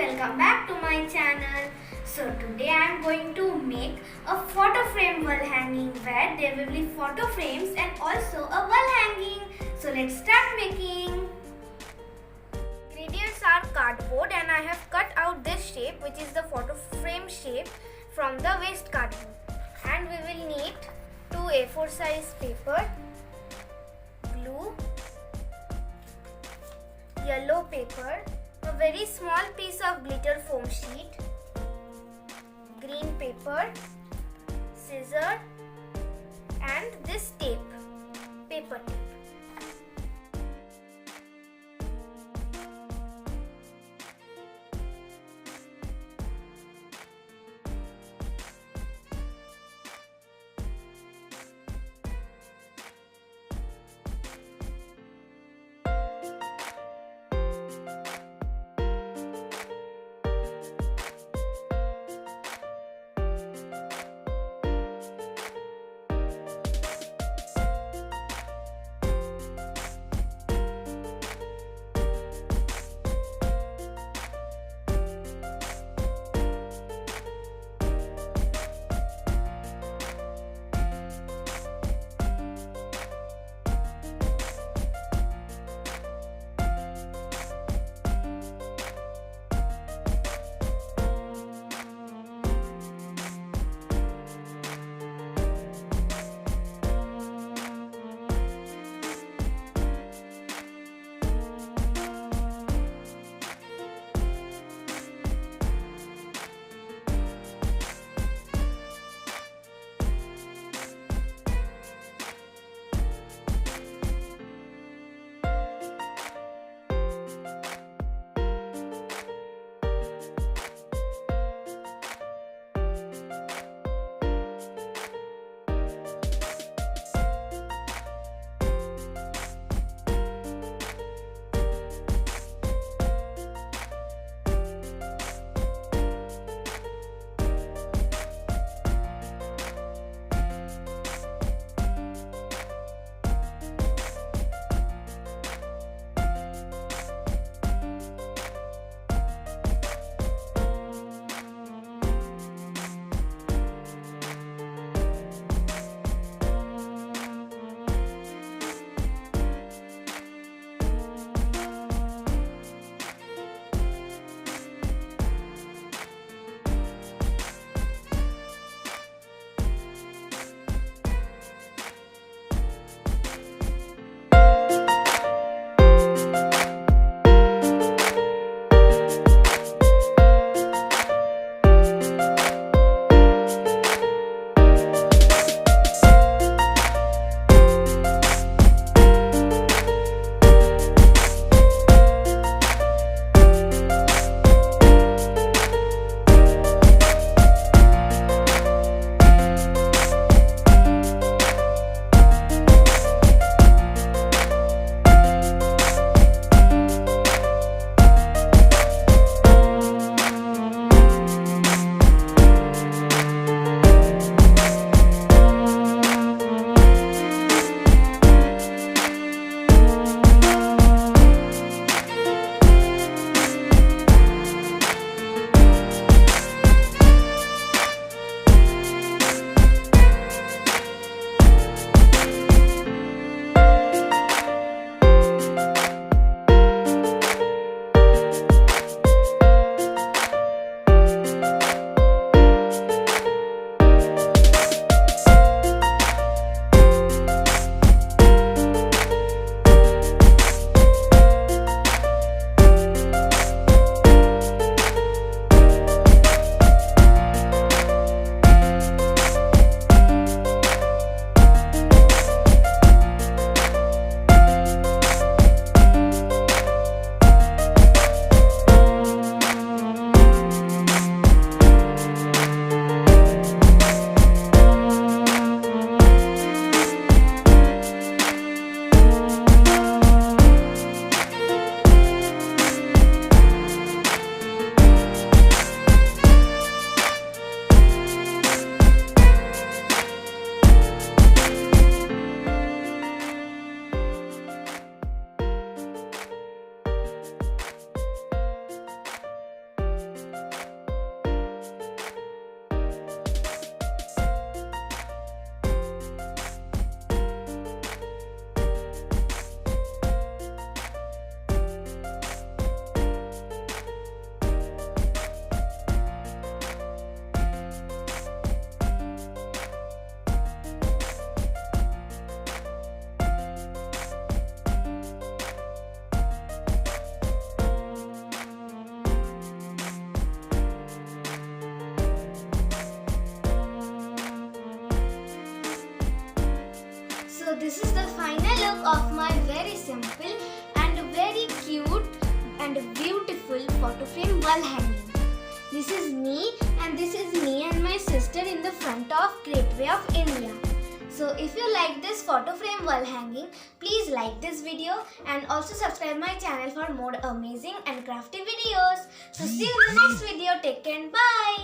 welcome back to my channel. So today I am going to make a photo frame wall hanging where there will be photo frames and also a wall hanging. So let's start making. Ingredients are cardboard and I have cut out this shape which is the photo frame shape from the waste cardboard. And we will need 2 A4 size paper, glue, yellow paper, a very small piece of glitter foam sheet, green paper, scissor and this tape, paper tape. of my very simple and very cute and beautiful photo frame wall hanging. This is me and this is me and my sister in the front of Great Way of India. So if you like this photo frame wall hanging, please like this video and also subscribe my channel for more amazing and crafty videos. So see you in the next video. Take care and bye.